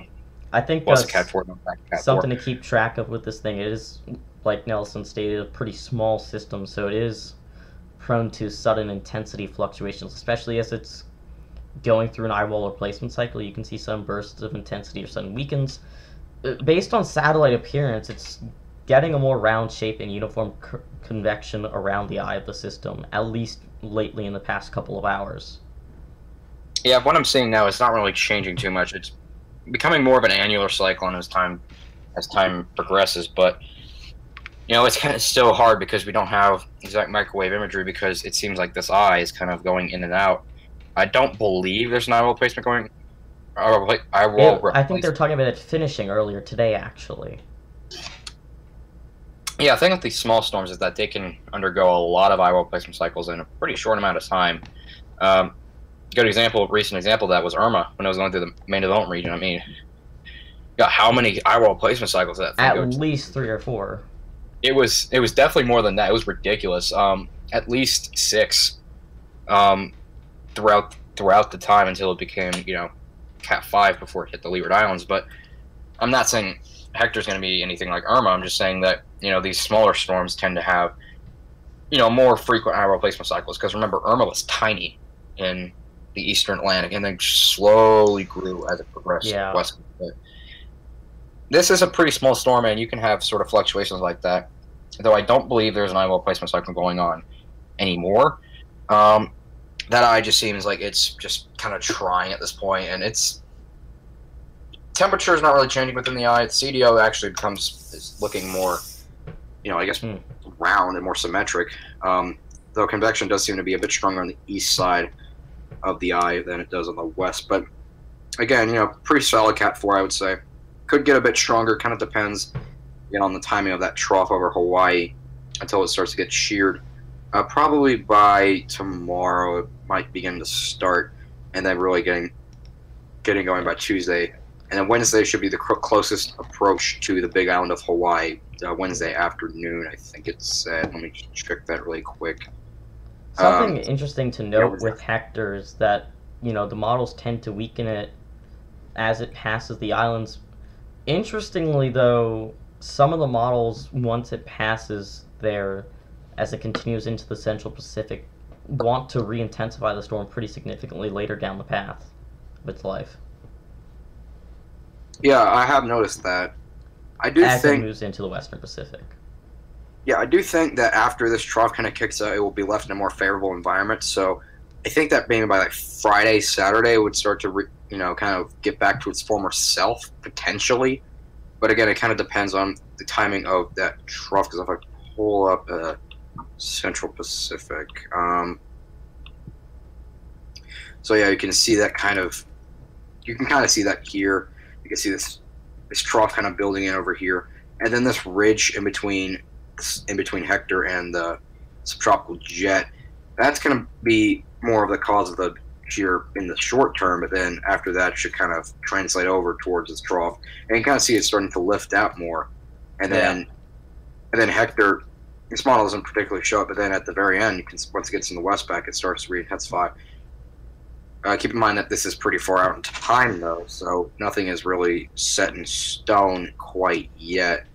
I think Was a Cat 4, not Cat something 4. to keep track of with this thing. It is, like Nelson stated, a pretty small system, so it is prone to sudden intensity fluctuations, especially as it's going through an eyewall replacement cycle. You can see some bursts of intensity or sudden weakens. Based on satellite appearance, it's getting a more round shape and uniform convection around the eye of the system, at least lately in the past couple of hours. Yeah, what I'm seeing now is not really changing too much. It's becoming more of an annular cyclone as time progresses, but you know, it's kind of still hard because we don't have exact microwave imagery because it seems like this eye is kind of going in and out. I don't believe there's an eyewall placement going. I think they're talking about it finishing earlier today, actually. Yeah, the thing with these small storms is that they can undergo a lot of eyewall placement cycles in a pretty short amount of time. Recent example of that was Irma when it was going through the main development region. I mean, got how many eyewall placement cyclones that thing At least 3 or 4. It was definitely more than that. It was ridiculous. At least 6 throughout the time until it became, you know, Cat 5 before it hit the Leeward Islands. But I'm not saying Hector's going to be anything like Irma. I'm just saying that, you know, these smaller storms tend to have, you know, more frequent eyewall placement cycles. Because remember, Irma was tiny in the Eastern Atlantic and then slowly grew as it progressed west. This is a pretty small storm, and you can have sort of fluctuations like that. Though I don't believe there's an eyewall placement cycle going on anymore. That eye just seems like it's just kind of trying at this point, and its temperature is not really changing within the eye. Its CDO actually is looking more, you know, I guess round and more symmetric. Though convection does seem to be a bit stronger on the east side of the eye than it does on the west. But again, you know, pretty solid Cat 4, I would say. Could get a bit stronger, kind of depends again on the timing of that trough over Hawaii until it starts to get sheared. Probably by tomorrow it might begin to start, and then really getting going by Tuesday. And then Wednesday should be the closest approach to the big island of Hawaii. Wednesday afternoon, I think it said. Let me check that really quick. Something interesting to note with Hector is that, you know, the models tend to weaken it as it passes the islands. Interestingly, though, some of the models, once it passes there, as it continues into the Central Pacific, want to re-intensify the storm pretty significantly later down the path of its life. Yeah, I have noticed that. I do as think it moves into the Western Pacific. Yeah, I do think that after this trough kind of kicks out, it will be left in a more favorable environment. So I think that maybe by like Friday, Saturday, it would start to, kind of get back to its former self, potentially. But again, it kind of depends on the timing of that trough. Because if I pull up Central Pacific, so yeah, you can see that kind of see that here. You can see this trough kind of building in over here, and then this ridge in between Hector and the subtropical jet. That's going to be more of the cause of the shear in the short term, but then after that should kind of translate over towards this trough, and you kind of see it starting to lift out more, and then Hector, this model doesn't particularly show it, but then at the very end, once it gets in the westback, it starts to re-intensify. Keep in mind that this is pretty far out in time, though, so nothing is really set in stone quite yet.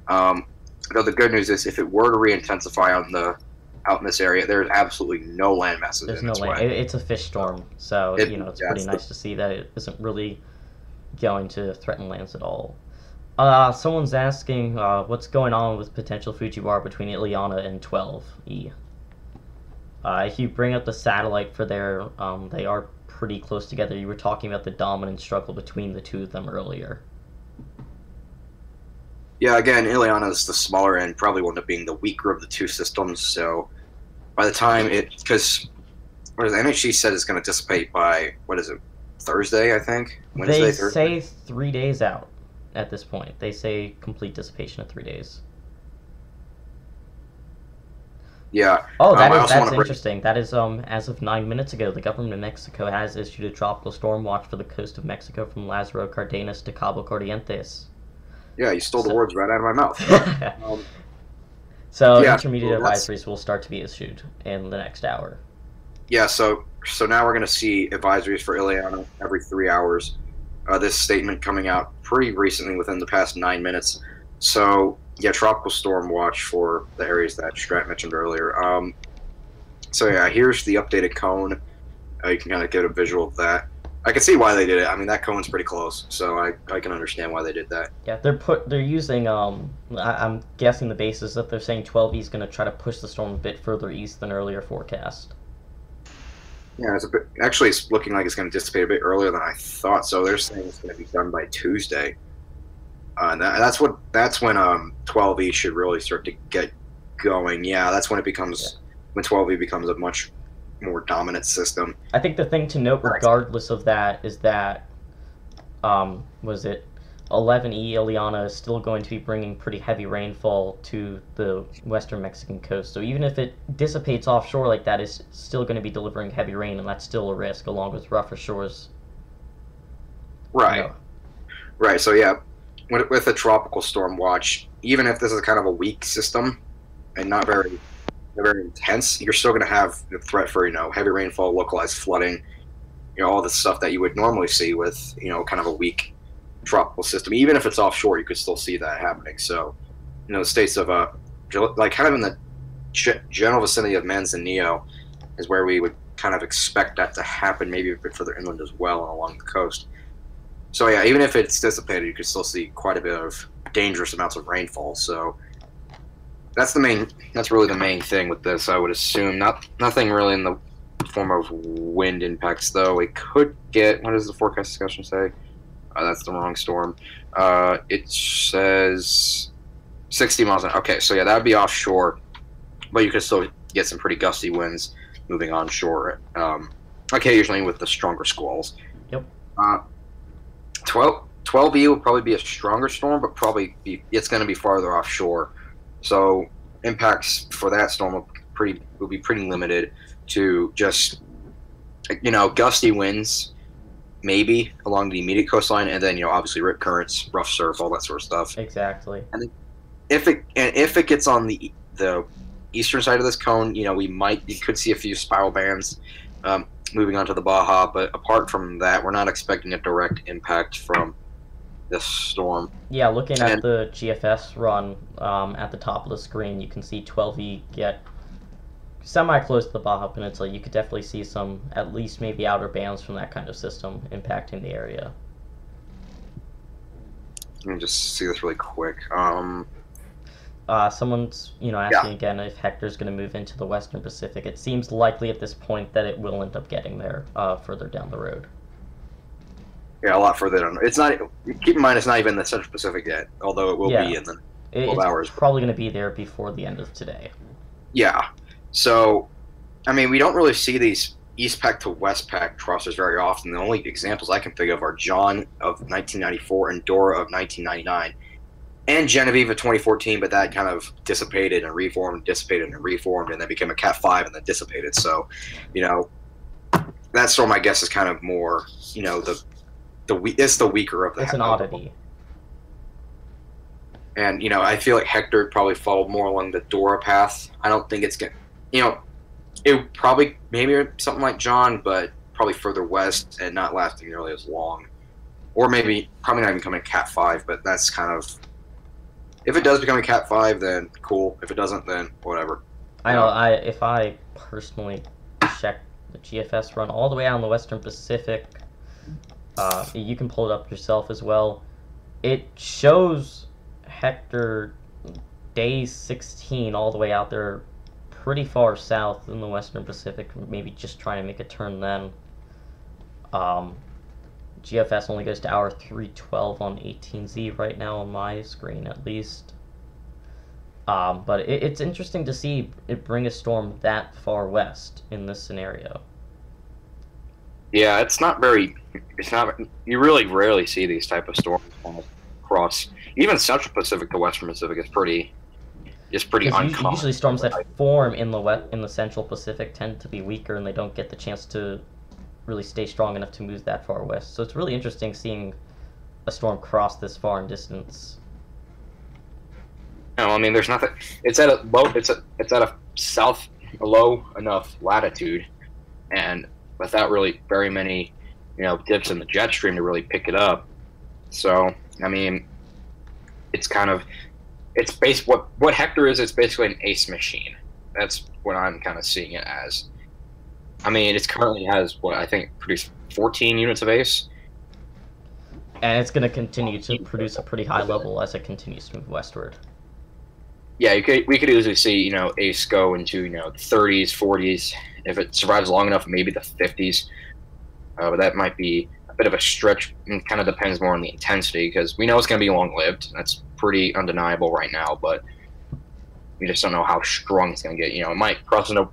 Though the good news is, if it were to re-intensify out in this area, there's absolutely no land masses. There's no land. It's a fish storm, so it's pretty nice to see that it isn't really going to threaten lands at all. Someone's asking what's going on with potential Fujiwara between Ileana and 12E. If you bring up the satellite for there, they are pretty close together. You were talking about the dominant struggle between the two of them earlier. Yeah, again, Ileana is the smaller and probably wound up being the weaker of the two systems. So by the time because MHC said it's going to dissipate by, Thursday, I think? Wednesday, they Thursday? say 3 days out at this point. They say complete dissipation of 3 days. Yeah. Oh, that's interesting. That is, as of 9 minutes ago, the government of Mexico has issued a tropical storm watch for the coast of Mexico from Lázaro Cárdenas to Cabo Corrientes. Yeah, you stole the words right out of my mouth. So intermediate advisories will start to be issued in the next hour. yeah, so now we're going to see advisories for Ileana every 3 hours. This statement coming out pretty recently, within the past 9 minutes. So yeah, tropical storm watch for the areas that Strat mentioned earlier. So yeah, here's the updated cone. You can kind of get a visual of that. I can see why they did it. I mean, that cone's pretty close, so I can understand why they did that. Yeah, they're using I'm guessing the basis that they're saying 12E is going to try to push the storm a bit further east than earlier forecast. Yeah, it's looking like it's going to dissipate a bit earlier than I thought. So they're saying it's going to be done by Tuesday. And that's when 12E should really start to get going. Yeah, that's when it becomes when 12E becomes a much more dominant system. I think the thing to note, regardless of that, is that was it 11E Ileana is still going to be bringing pretty heavy rainfall to the western Mexican coast. So even if it dissipates offshore like that, it's still going to be delivering heavy rain, and that's still a risk, along with rougher shores. Right. You know. Right. So yeah, with a tropical storm watch, even if this is kind of a weak system and not very intense, you're still going to have the threat for heavy rainfall, localized flooding, all the stuff that you would normally see with kind of a weak tropical system. Even if it's offshore, you could still see that happening. So the states of like kind of in the general vicinity of Manzanillo is where we would kind of expect that to happen, maybe a bit further inland as well and along the coast. So yeah, even if it's dissipated, you could still see quite a bit of dangerous amounts of rainfall. So that's really the main thing with this, I would assume. Nothing really in the form of wind impacts, though. We could get, what does the forecast discussion say? That's the wrong storm. It says 60 miles an hour. Okay, so yeah, that would be offshore, but you could still get some pretty gusty winds moving onshore, occasionally with the stronger squalls. Yep. 12E will probably be a stronger storm, but it's going to be farther offshore. So impacts for that storm will be pretty limited to just gusty winds, maybe along the immediate coastline, and then obviously rip currents, rough surf, all that sort of stuff. Exactly. And then if it gets on the eastern side of this cone, you could see a few spiral bands moving onto the Baja, but apart from that, we're not expecting a direct impact from this storm. Yeah, looking at the GFS run at the top of the screen, you can see 12E get semi-close to the Baja Peninsula. You could definitely see some, at least maybe outer bands from that kind of system impacting the area. Let me just see this really quick. Someone's asking again if Hector's going to move into the Western Pacific. It seems likely at this point that it will end up getting there further down the road. Yeah, a lot further down. It's not. Keep in mind, it's not even the Central Pacific yet, although it will be in the 12 hours. It's probably going to be there before the end of today. Yeah. So, I mean, we don't really see these East Pac to West Pac crossers very often. The only examples I can think of are John of 1994 and Dora of 1999. And Genevieve of 2014, but that kind of dissipated and reformed, and then became a Cat 5 and then dissipated. So, that storm, I guess, is kind of more, it's the weaker of the. It's an oddity. And I feel like Hector probably followed more along the Dora path. I don't think it's gonna, it would probably maybe something like John, but probably further west and not lasting nearly as long, or maybe probably not even becoming a Cat 5. But that's kind of, if it does become a Cat 5, then cool. If it doesn't, then whatever. I know. If I personally check the GFS run all the way out in the Western Pacific. You can pull it up yourself as well. It shows Hector day 16 all the way out there pretty far south in the Western Pacific, maybe just trying to make a turn then. GFS only goes to hour 312 on 18Z right now on my screen at least. But it's interesting to see it bring a storm that far west in this scenario. Yeah, you really rarely see these type of storms across. Even Central Pacific to Western Pacific is pretty uncommon. Usually storms that form in the Central Pacific tend to be weaker, and they don't get the chance to really stay strong enough to move that far west. So it's really interesting seeing a storm cross this far in distance. No, I mean there's nothing. It's at a low. It's at a low enough latitude and without really very many, dips in the jet stream to really pick it up. So, I mean, it's kind of, it's what Hector is. It's basically an ace machine. That's what I'm kind of seeing it as. I mean, it currently has what I think produced 14 units of ace, and it's going to continue to produce a pretty high level as it continues to move westward. Yeah, we could easily see ace go into the 30s, 40s. If it survives long enough, maybe the 50s. But that might be a bit of a stretch. It kind of depends more on the intensity because we know it's going to be long-lived. That's pretty undeniable right now, but we just don't know how strong it's going to get. It might cross into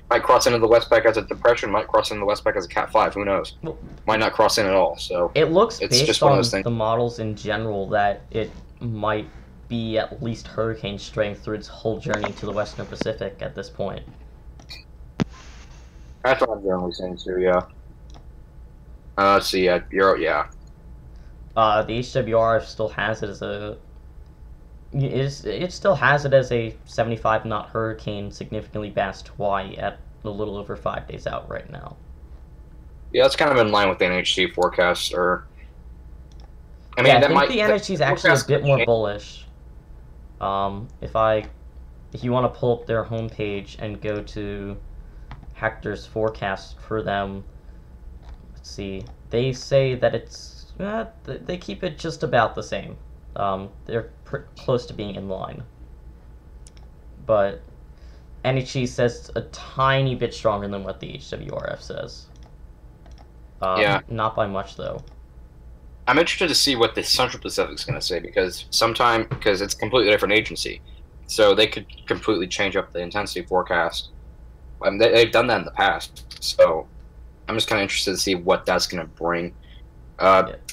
the Westpac as a depression, might cross into the Westpac as a Cat 5. Who knows? Well, might not cross in at all. So it looks it's based just one on of those things. The models in general that it might be at least hurricane strength through its whole journey to the Western Pacific at this point. That's what I'm generally saying too. Yeah. Let's see. Europe. Yeah. The HWR still has it as a. It still has it as a 75 knot hurricane, significantly past Hawaii at a little over 5 days out right now. Yeah, that's kind of in line with the NHC forecast. Or, I mean, I think the NHC is actually a bit more bullish. If you want to pull up their homepage and go to Hector's forecast for them, let's see. They say that it's they keep it just about the same. They're close to being in line, but NHC says a tiny bit stronger than what the HWRF says. Not by much though. I'm interested to see what the Central Pacific is going to say because it's a completely different agency, so they could completely change up the intensity forecast. They've done that in the past, so I'm just kind of interested to see what that's going to bring.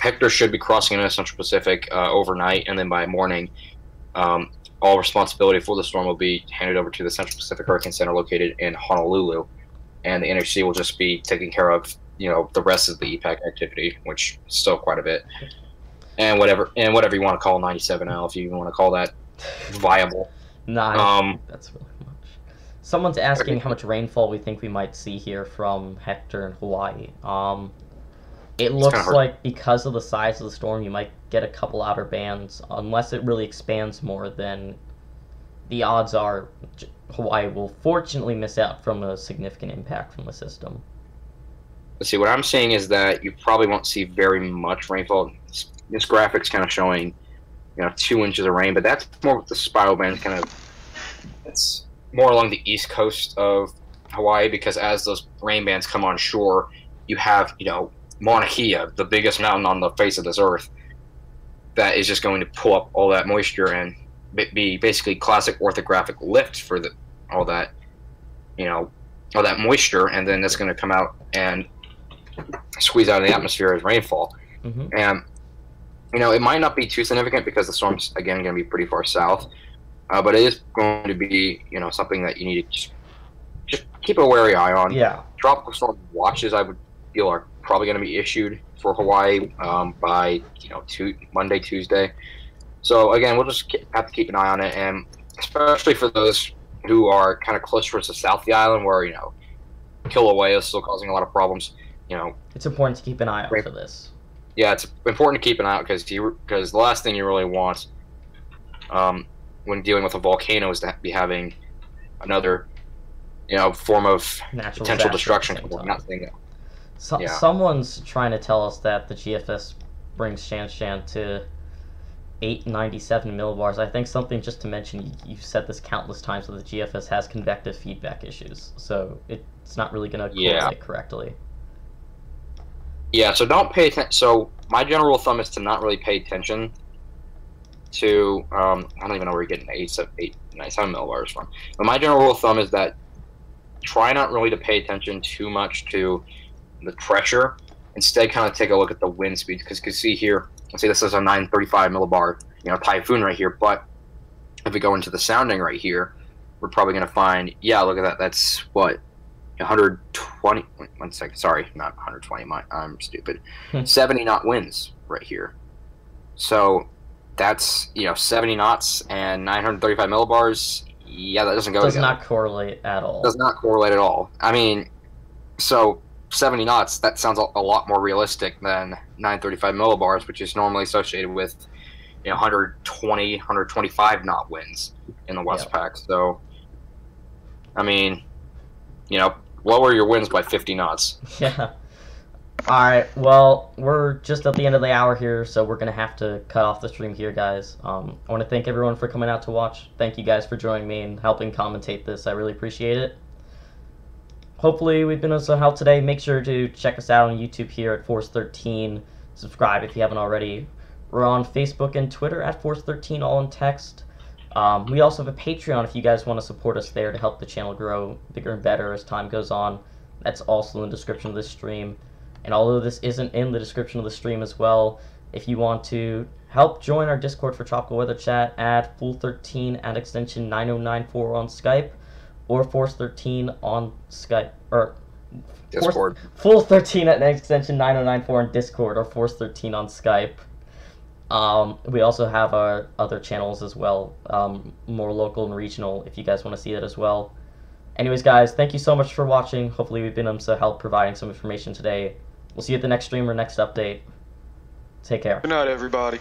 Hector should be crossing into the Central Pacific overnight, and then by morning, all responsibility for the storm will be handed over to the Central Pacific Hurricane Center located in Honolulu, and the NHC will just be taking care of the rest of the EPAC activity, which is still quite a bit, and whatever you want to call 97L, if you even want to call that viable. Nah, that's really much. Someone's asking how much rainfall we think we might see here from Hector and Hawaii. It looks like because of the size of the storm, you might get a couple outer bands. Unless it really expands more, then the odds are Hawaii will fortunately miss out from a significant impact from the system. Let's see, what I'm seeing is that you probably won't see very much rainfall. This graphic's kind of showing, 2 inches of rain, but that's more with the spiral band it's more along the east coast of Hawaii because as those rain bands come on shore, you have, Mauna Kea, the biggest mountain on the face of this earth, that is just going to pull up all that moisture and be basically classic orthographic lift for all that moisture, and then that's going to come out and squeeze out of the atmosphere as rainfall. Mm-hmm. And it might not be too significant because the storm's again going to be pretty far south, but it is going to be something that you need to just keep a wary eye on. Yeah. Tropical storm watches, I would feel, are probably going to be issued for Hawaii by Monday, Tuesday. So again, we'll just have to keep an eye on it, and especially for those who are kind of close towards the south of the island, where Kilauea is still causing a lot of problems. It's important to keep an eye out for this. Yeah, it's important to keep an eye out because the last thing you really want when dealing with a volcano is to be having another form of Natural potential destruction. Someone's trying to tell us that the GFS brings Shanshan to 897 millibars. I think something just to mention, you've said this countless times, that the GFS has convective feedback issues, so it's not really going to correlate correctly. Yeah, so don't pay attention. So my general rule of thumb is to not really pay attention to, I don't even know where you're getting 897 millibars from. But my general rule of thumb is that try not really to pay attention too much to the pressure. Instead, kind of take a look at the wind speed, because you can see here, let's say this is a 935 millibar, Typhoon right here. But if we go into the sounding right here, we're probably going to find, yeah, look at that. That's what, 120. Wait, 1 second. Sorry, not 120. I'm stupid. 70 knot winds right here. So that's 70 knots and 935 millibars. Yeah, that doesn't go. Does not correlate at all. Does not correlate at all. I mean, So 70 knots, that sounds a lot more realistic than 935 millibars, which is normally associated with 120, 125 knot winds in the Westpac. So, I mean, lower your winds by 50 knots. Yeah. Alright, well, we're just at the end of the hour here, so we're going to have to cut off the stream here, guys. I want to thank everyone for coming out to watch. Thank you guys for joining me and helping commentate this. I really appreciate it. Hopefully we've been of some help today. Make sure to check us out on YouTube here at Force13. Subscribe if you haven't already. We're on Facebook and Twitter at Force13, all in text. We also have a Patreon if you guys want to support us there to help the channel grow bigger and better as time goes on. That's also in the description of this stream. And although this isn't in the description of the stream as well, if you want to help join our Discord for Tropical Weather Chat, add Fool13 at extension 9094 on Skype, or Force13 on Skype, or Discord. Fool13 at extension 9094 on Discord, or Force13 on Skype. We also have our other channels as well, more local and regional, if you guys want to see it as well. Anyways, guys, thank you so much for watching. Hopefully we've been able to help providing some information today. We'll see you at the next stream or next update. Take care. Good night, everybody.